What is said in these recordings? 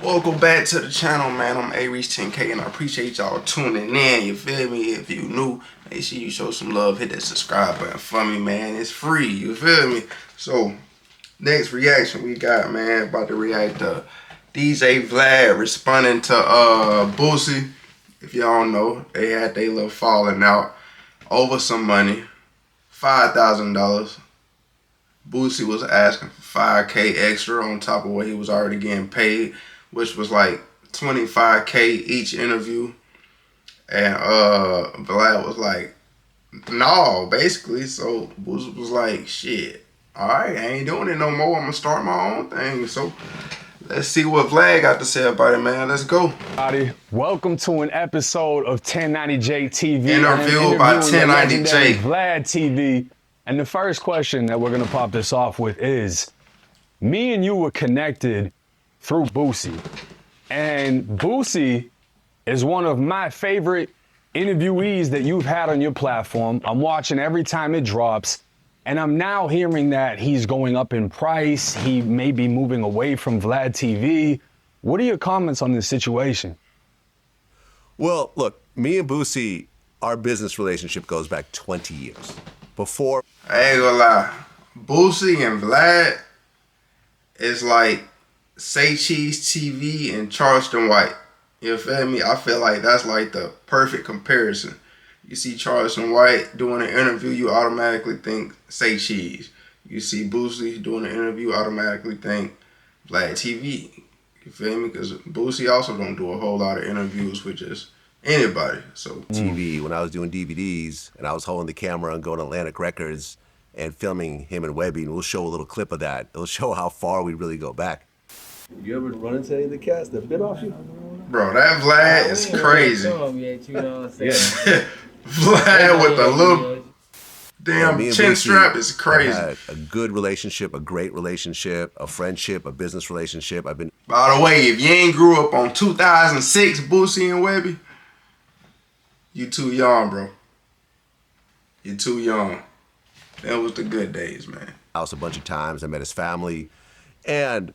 Welcome back to the channel, man. I'm A-Reach 10K and I appreciate y'all tuning in. You feel me? If you new, make sure you show some love. Hit that subscribe button for me, man. It's free. You feel me? So, next reaction we got, man. About to react to DJ Vlad responding to Boosie. If y'all don't know, they had their little falling out over some money. $5,000. Boosie was asking for $5K extra on top of what he was already getting paid, which was like $25K each interview. And Vlad was like, no, basically. So Boosie was like, shit, alright, I ain't doing it no more. I'm gonna start my own thing. So let's see what Vlad got to say about it, man. Let's go. Welcome to an episode of 1090J TV. Interview by 1090J. Vlad TV. And the first question that we're going to pop this off with is, me and you were connected through Boosie. And Boosie is one of my favorite interviewees that you've had on your platform. I'm watching every time it drops. And I'm now hearing that he's going up in price. He may be moving away from Vlad TV. What are your comments on this situation? Well, look, me and Boosie, our business relationship goes back 20 years. Before, I ain't gonna lie, Boosie and Vlad is like Say Cheese TV and Charleston White. You feel me? I feel like that's like the perfect comparison. You see Charleston White doing an interview, you automatically think Say Cheese. You see Boosie doing an interview, automatically think Vlad TV. You feel me? Because Boosie also don't do a whole lot of interviews with just anybody. So TV, when I was doing DVDs and I was holding the camera and going to Atlantic Records and filming him and Webby, and we'll show a little clip of that. It'll show how far we really go back. You ever run into any of the cats that bit off you? Bro, that Vlad is crazy. You know what I'm saying? Vlad with the little damn chin strap is crazy. Had a good relationship, a great relationship, a friendship, a business relationship. By the way, if you ain't grew up on 2006 Boosie and Webby, you too young, bro. You too young. That was the good days, man. House a bunch of times. I met his family. And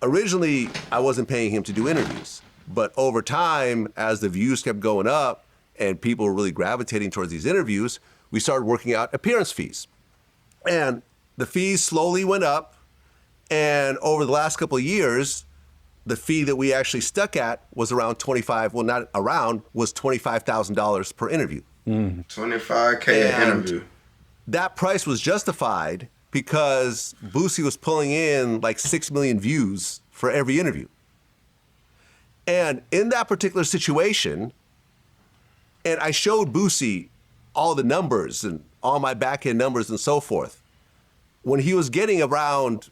originally, I wasn't paying him to do interviews. But over time, as the views kept going up and people were really gravitating towards these interviews, we started working out appearance fees. And the fees slowly went up. And over the last couple of years, the fee that we actually stuck at was around was $25,000 per interview. $25K an interview. That price was justified because Boosie was pulling in like 6 million views for every interview. And in that particular situation, and I showed Boosie all the numbers and all my back-end numbers and so forth, when he was getting around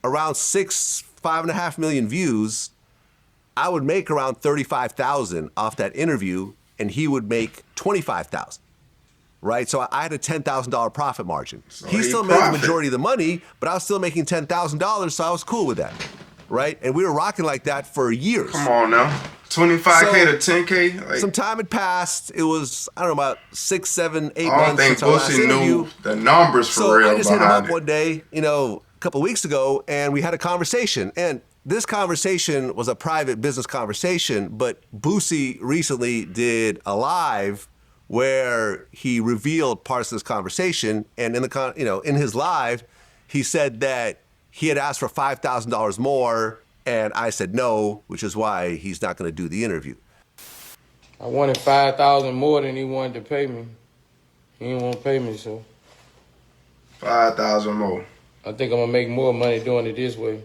5.5 million views, I would make around 35,000 off that interview, and he would make 25,000, right? So I had a $10,000 profit margin. So he still made the majority of the money, but I was still making $10,000, so I was cool with that, right? And we were rocking like that for years. Come on now, 25K to 10K. Like, some time had passed. It was, I don't know, about 6, 7, 8 I don't months think since our last Boosie interview. knew the numbers for real. So I just hit him up it. one day, a couple of weeks ago, and we had a conversation. And this conversation was a private business conversation, but Boosie recently did a live where he revealed parts of this conversation. And in his live, he said that he had asked for $5,000 more, and I said no, which is why he's not going to do the interview. I wanted $5,000 more than he wanted to pay me. He didn't want to pay me, so 5,000 more. I think I'm gonna make more money doing it this way.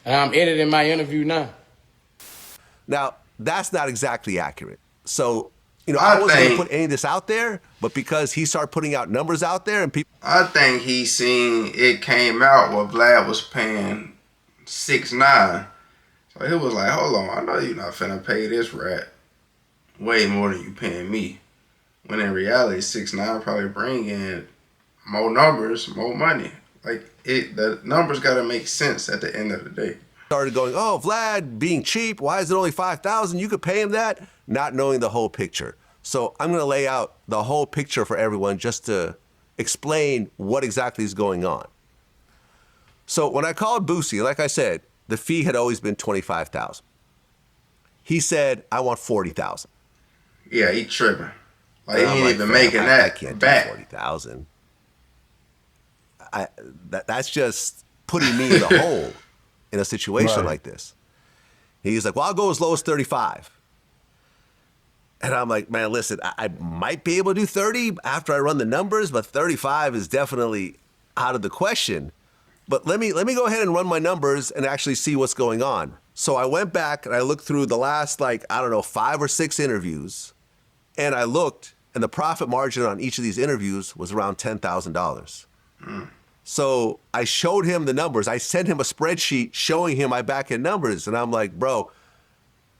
And I'm editing my interview now. Now, that's not exactly accurate. So, I wasn't going to put any of this out there, but because he started putting out numbers out there and people... I think he seen it came out where Vlad was paying 6.9. So he was like, hold on, I know you're not finna pay this rat way more than you paying me. When in reality, 6.9 probably bring in more numbers, more money. Like, the numbers got to make sense at the end of the day. Started going, oh, Vlad being cheap, why is it only $5,000? You could pay him that, not knowing the whole picture. So I'm going to lay out the whole picture for everyone just to explain what exactly is going on. So when I called Boosie, like I said, the fee had always been $25,000. He said, I want 40,000. Yeah, he tripping. Like, he And I'm ain't like, even "Fam, making I that can't back. do 40,000. That's just putting me in the hole in a situation Right. like this. He's like, well, I'll go as low as 35. And I'm like, man, listen, I might be able to do 30 after I run the numbers, but 35 is definitely out of the question. But let me go ahead and run my numbers and actually see what's going on. So I went back and I looked through the last, like, I don't know, 5 or 6 interviews. And I looked, and the profit margin on each of these interviews was around $10,000. So I showed him the numbers. I sent him a spreadsheet showing him my back end numbers. And I'm like, bro,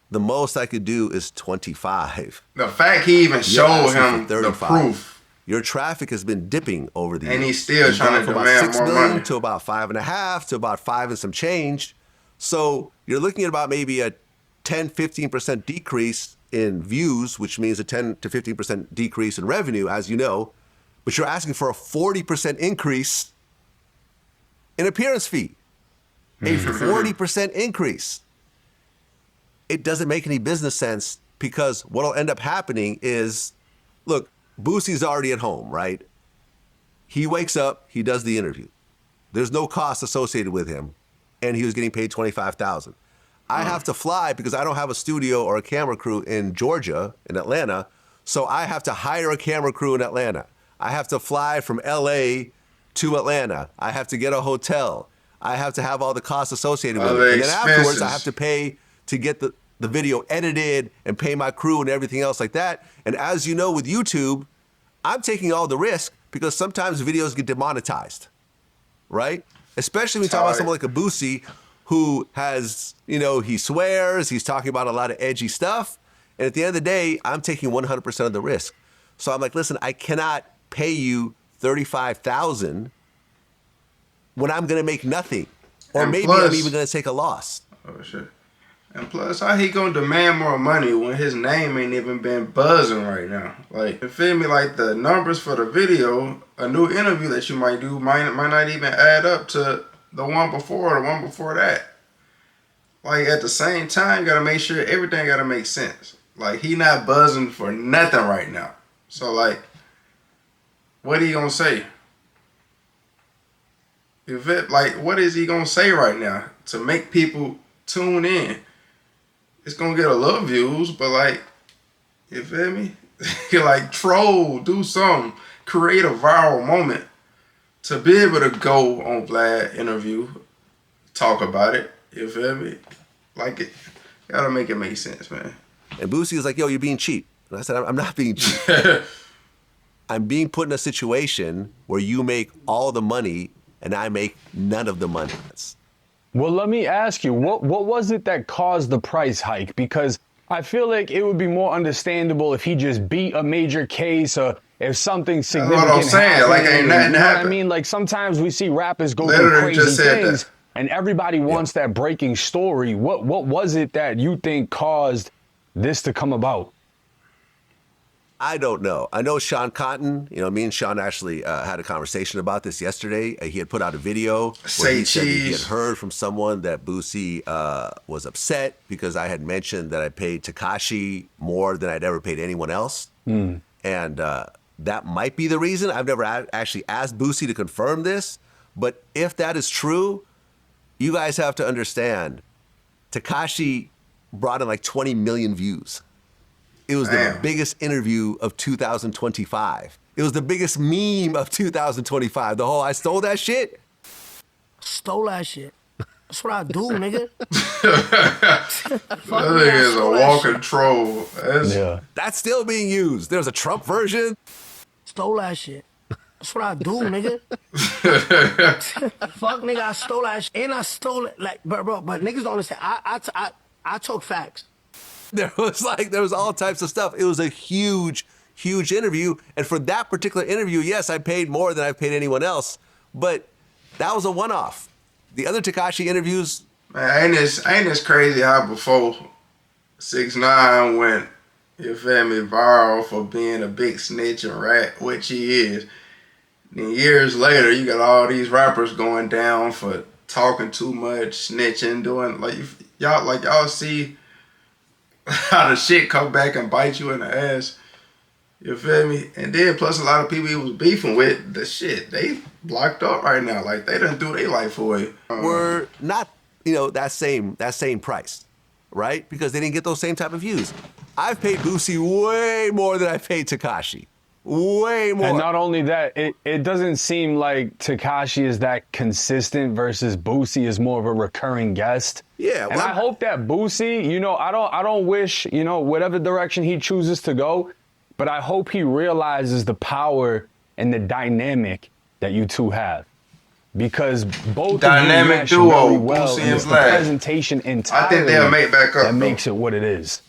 the most I could do is 25. The fact he even You're showed asking for him the 35. proof, Your traffic has been dipping over the years. and he's still You've trying gone to from about demand 6 more million money. to about 5.5 to about 5 and some change. So you're looking at about maybe a 10, 15% decrease in views, which means a 10 to 15% decrease in revenue, as you know. But you're asking for a 40% increase in appearance fee. A 40% increase. It doesn't make any business sense, because what'll end up happening is, look, Boosie's already at home, right? He wakes up, he does the interview. There's no cost associated with him, and he was getting paid $25,000. I have to fly because I don't have a studio or a camera crew in Georgia, in Atlanta, so I have to hire a camera crew in Atlanta. I have to fly from LA to Atlanta. I have to get a hotel. I have to have all the costs associated with Other it. And then afterwards, I expenses. have to pay to get the video edited and pay my crew and everything else like that. And as you know, with YouTube, I'm taking all the risk because sometimes videos get demonetized, right? Especially when you talk about someone like a Boosie who has, he swears, he's talking about a lot of edgy stuff. And at the end of the day, I'm taking 100% of the risk. So I'm like, listen, I cannot pay you $35,000 when I'm going to make nothing. Or And maybe plus- I'm even going to take a loss. Oh shit. And plus, how he gonna demand more money when his name ain't even been buzzing right now? Like, you feel me? Like, the numbers for the video, a new interview that you might do might not even add up to the one before, the one before that. Like, at the same time, you gotta make sure everything gotta make sense. Like, he not buzzing for nothing right now. So, like, what he gonna say? Like, what is he gonna say right now to make people tune in? It's gonna get a little views, but, like, you feel me? Like, troll, do something, create a viral moment to be able to go on Vlad interview, talk about it. You feel me? Like, it gotta make it make sense, man. And Boosie was like, yo, you're being cheap. And I said, I'm not being cheap. I'm being put in a situation where you make all the money and I make none of the money. Well, let me ask you, what was it that caused the price hike? Because I feel like it would be more understandable if he just beat a major case, or if something significant what I'm saying. happened. Like, ain't nothing you know what I happened. mean? Like, sometimes we see rappers go Literally through crazy just said things, that. and everybody wants that breaking story. What was it that you think caused this to come about? I don't know. I know Sean Cotton, me and Sean actually had a conversation about this yesterday. He had put out a video where he said that he had heard from someone that Boosie was upset because I had mentioned that I paid Tekashi more than I'd ever paid anyone else. And that might be the reason. I've never actually asked Boosie to confirm this. But if that is true, you guys have to understand, Tekashi brought in like 20 million views. It was the biggest interview of 2025. It was the biggest meme of 2025. The whole I stole that shit. Stole that shit. That's what I do, nigga. That nigga is a walking troll. That's still being used. There's a Trump version. Stole that shit. That's what I do, nigga. Fuck, nigga, I stole that shit. And I stole it. Like, bro, but niggas don't understand. I talk facts. There was all types of stuff. It was a huge, huge interview. And for that particular interview, yes, I paid more than I've paid anyone else. But that was a one-off. The other Tekashi interviews. Man, ain't this crazy how before 6ix9ine went, you feel me, viral for being a big snitch and rat, which he is. Then years later, you got all these rappers going down for talking too much, snitching, doing y'all see how the shit come back and bite you in the ass. You feel me? And then plus a lot of people he was beefing with, the shit, they blocked up right now. Like they done threw their life away. Were not, that same price, right? Because they didn't get those same type of views. I've paid Boosie way more than I paid Tekashi. Way more. And not only that, it doesn't seem like Tekashi is that consistent versus Boosie is more of a recurring guest. Yeah, and I hope that Boosie, I don't wish, whatever direction he chooses to go, but I hope he realizes the power and the dynamic that you two have. Because both dynamic of you duo, very well, Boosie and and it's the Vlad. presentation entirely I think they'll make back up. that makes it what it is.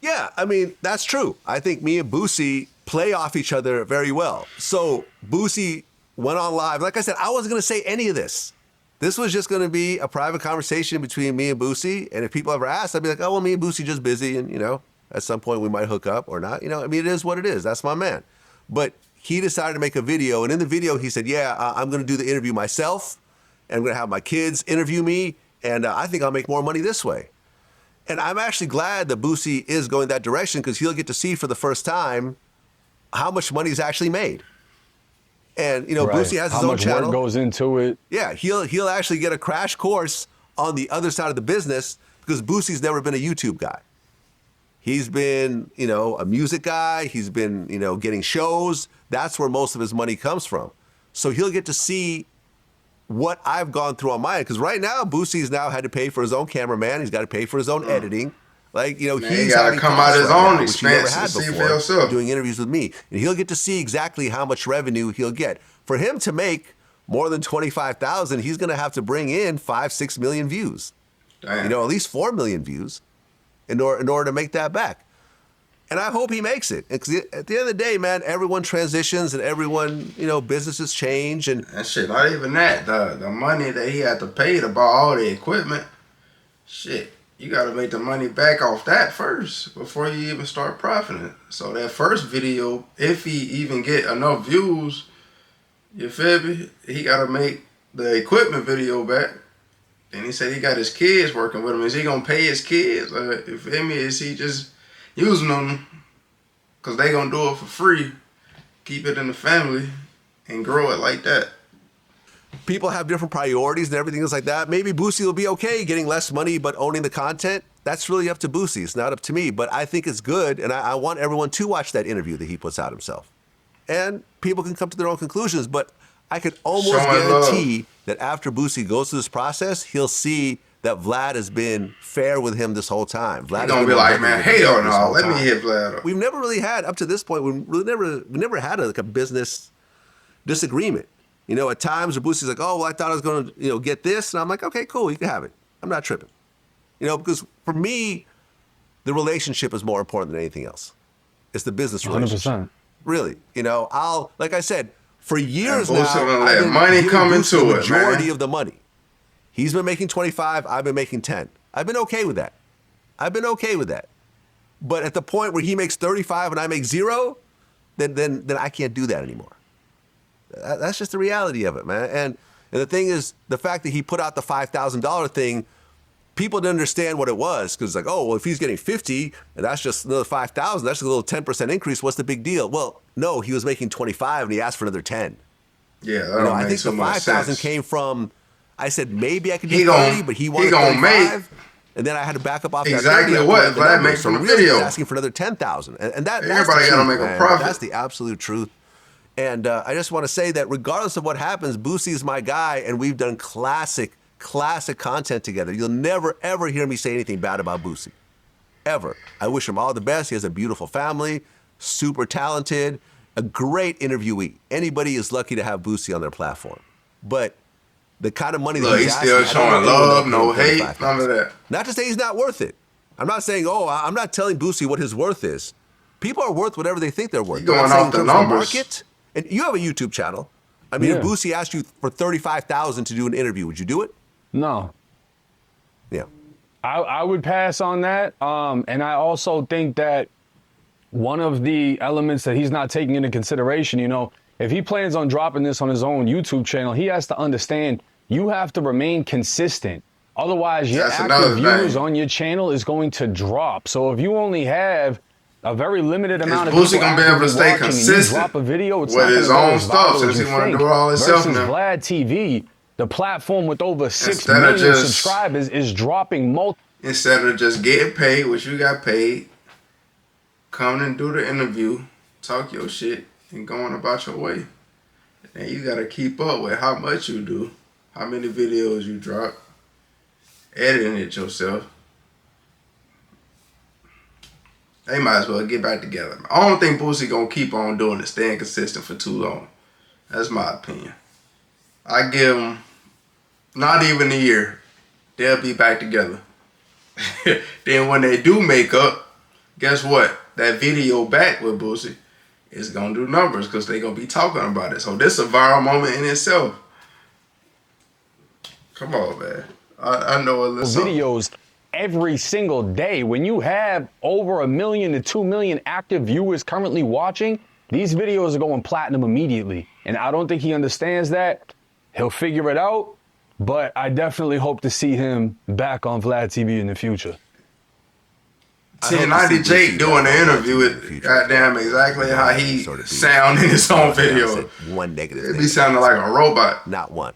Yeah, I mean, that's true. I think me and Boosie play off each other very well. So Boosie went on live. Like I said, I wasn't going to say any of this. This was just going to be a private conversation between me and Boosie. And if people ever asked, I'd be like, oh, well, me and Boosie just busy. And, at some point we might hook up or not. I mean, it is what it is. That's my man. But he decided to make a video. And in the video, he said, yeah, I'm going to do the interview myself. And I'm going to have my kids interview me. And I think I'll make more money this way. And I'm actually glad that Boosie is going that direction because he'll get to see for the first time how much money he's actually made. And, Right. Boosie has his own channel. How much work goes into it. Yeah, he'll actually get a crash course on the other side of the business because Boosie's never been a YouTube guy. He's been, a music guy. He's been, getting shows. That's where most of his money comes from. So he'll get to see what I've gone through on mine. Because right now, Boosie's now had to pay for his own cameraman. He's got to pay for his own editing. Like, Man, he's gotta having come costs out his right own now, which he never expense had and see for before, yourself. doing interviews with me. And he'll get to see exactly how much revenue he'll get. For him to make more than 25,000, he's going to have to bring in 5-6 million views. Damn. At least 4 million views in order to make that back. And I hope he makes it. Because at the end of the day, man, everyone transitions and everyone, businesses change. And That shit, not even that. The money that he had to pay to buy all the equipment, shit, you got to make the money back off that first before you even start profiting. So that first video, if he even get enough views, you feel me? He got to make the equipment video back. Then he said he got his kids working with him. Is he going to pay his kids? You feel me? Is he just using them because they going to do it for free, keep it in the family, and grow it like that? people have different priorities and everything is like that. Maybe Boosie will be okay getting less money but owning the content. That's really up to Boosie. It's not up to me. But I think it's good, and I want everyone to watch that interview that he puts out himself. And people can come to their own conclusions, but I could almost guarantee that after Boosie goes through this process, he'll see that Vlad has been fair with him this whole time. Vlad He's gonna be like, man, hell no, let me hit Vlad up. We've never really had, up to this point, we never had a business disagreement. You know, at times where Boosie's like, oh, well, I thought I was going to, get this. And I'm like, okay, cool, you can have it. I'm not tripping. Because for me, the relationship is more important than anything else. It's the business relationship. 100%. Really. Like I said, for years And now, Boosie gonna I've let been money giving come Boosie into the it, majority man. of the money. He's been making 25, I've been making 10. I've been okay with that. But at the point where he makes 35 and I make 0, then I can't do that anymore. That's just the reality of it, man. And the thing is, the fact that he put out the $5,000 thing, people didn't understand what it was, because like, oh, well, if he's getting 50 and that's just another 5,000, that's a little 10% increase. What's the big deal? Well, no, he was making 25 and he asked for another 10. Yeah, that don't I make think so the much 5,000 sense. came from, I said maybe I could He do gon- 30, but he he wanted gon' 35. And then I had to back up off Exactly that 30. what I put in the Vlad numbers. made from So the really video. he's asking for another 10,000. And that's the Everybody truth, gotta make a man. profit. That's the absolute truth. And I just want to say that regardless of what happens, Boosie is my guy, and we've done classic content together. You'll never, ever hear me say anything bad about Boosie. Ever. I wish him all the best. He has a beautiful family, super talented, a great interviewee. Anybody is lucky to have Boosie on their platform. But the kind of money that Look, he's he's still asking, I don't showing know anyone love, that no pays hate, $35,000. none of that. Not to say he's not worth it. I'm not saying, I'm not telling Boosie what his worth is. People are worth whatever they think they're worth. He's But I'm going saying off the in terms of numbers. market, and you have a YouTube channel. I mean, Yeah. if Boosie asked you for $35,000 to do an interview, would you do it? No. Yeah. I would pass on that. And I also think that one of the elements that he's not taking into consideration, if he plans on dropping this on his own YouTube channel, he has to understand you have to remain consistent Otherwise, your That's active another viewers thing. on your channel is going to drop. So if you only have a very limited Is amount of Boosie people gonna be able actively to stay watching and you consistent drop a video, it's with not going his to go own as stuff viral as since you he want to think. do it all himself Versus now? Vlad TV, the platform with over 6 Instead of million just subscribers is dropping multiple. instead of just getting paid what you got paid, come and do the interview, talk your shit, and going about your way. And you gotta keep up with how much you do, how many videos you drop, editing it yourself. They might as well get back together. I don't think Boosie gonna keep on doing it, staying consistent for too long. That's my opinion. I give them not even a year, they'll be back together. Then when they do make up, guess what? That video back with Boosie is gonna do numbers because they gonna be talking about it. So this is a viral moment in itself. Come on, man. I know a little something. Videos every single day. When you have over 1 million to 2 million active viewers currently watching, these videos are going platinum immediately. And I don't think he understands that. He'll figure it out, but I definitely hope to see him back on Vlad TV in the future. 1090 Jake doing the interview with goddamn exactly how he sound in his own video. One negative It thing. be sounding like a robot. Not one.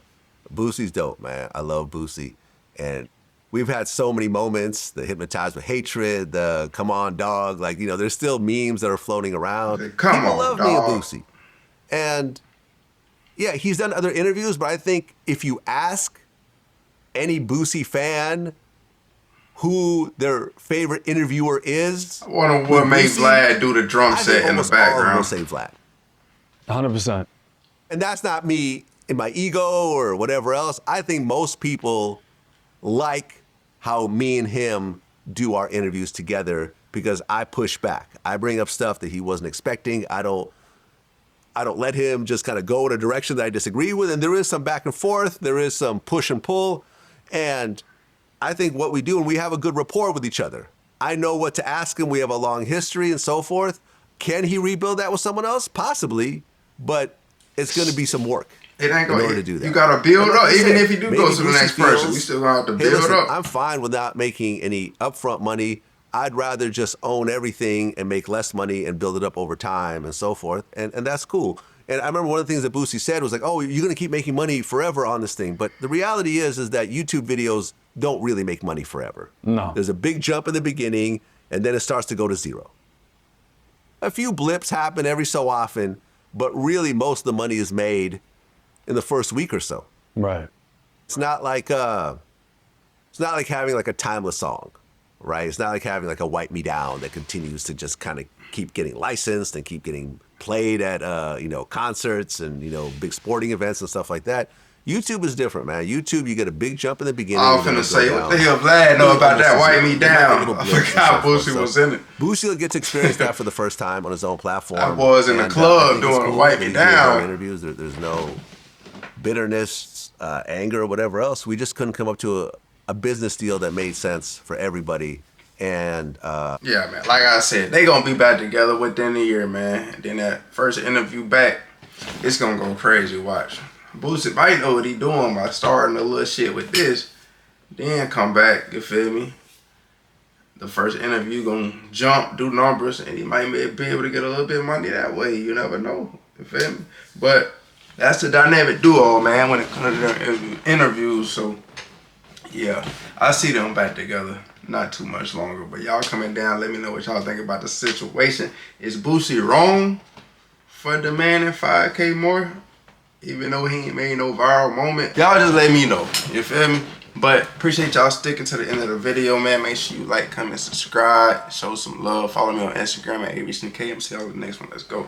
Boosie's dope, man. I love Boosie. And we've had so many moments, the hypnotized with hatred, the come on dog, like, you know, there's still memes that are floating around. Come People on, love dog. me and Boosie. And yeah, he's done other interviews, but I think if you ask any Boosie fan who their favorite interviewer is, I wonder what made Vlad do the drum I set think in the almost all of them will background. say Vlad. 100%. And that's not me in my ego or whatever else. I think most people like how me and him do our interviews together because I push back. I bring up stuff that he wasn't expecting. I don't let him just kind of go in a direction that I disagree with. And there is some back and forth. There is some push and pull. And I think what we do, and we have a good rapport with each other. I know what to ask him. We have a long history and so forth. Can he rebuild that with someone else? Possibly, but it's going to be some work. It ain't in gonna, order to do that. You gotta build And like up. I Even said, if you do maybe go to the Boosie next person, feels, you still gonna have to hey, build listen, up. I'm fine without making any upfront money. I'd rather just own everything and make less money and build it up over time and so forth. And that's cool. And I remember one of the things that Boosie said was like, oh, you're going to keep making money forever on this thing. But the reality is that YouTube videos don't really make money forever. No. There's a big jump in the beginning, and then it starts to go to zero. A few blips happen every so often, but really most of the money is made in the first week or so. Right. It's not like having like a timeless song, right? It's not like having like a Wipe Me Down that continues to just kind of keep getting licensed and keep getting played at concerts and big sporting events and stuff like that. YouTube is different, man. YouTube, you get a big jump in the beginning. I was finna say, what the hell Vlad know about that Wipe Me Down? I forgot Boosie was in it. Boosie will get to experience that for the first time on his own platform. I was in the club doing Wipe Me Down. Interviews. There's no bitterness, anger, or whatever else. We just couldn't come up to a business deal that made sense for everybody. And yeah, man. Like I said, they gonna be back together within the year, man. And then that first interview back, it's gonna go crazy. Watch. Boosie might know what he doing by starting a little shit with this, then come back. You feel me? The first interview gonna jump, do numbers, and he might be able to get a little bit of money that way. You never know. You feel me? But that's the dynamic duo, man, when it comes to their interviews. So yeah, I see them back together. Not too much longer, but y'all coming down, let me know what y'all think about the situation. Is Boosie wrong for demanding 5K more? Even though he ain't made no viral moment. Y'all just let me know, you feel me? But appreciate y'all sticking to the end of the video, man. Make sure you like, comment, subscribe, show some love. Follow me on Instagram at ABCK. I'm see y'all in the next one. Let's go.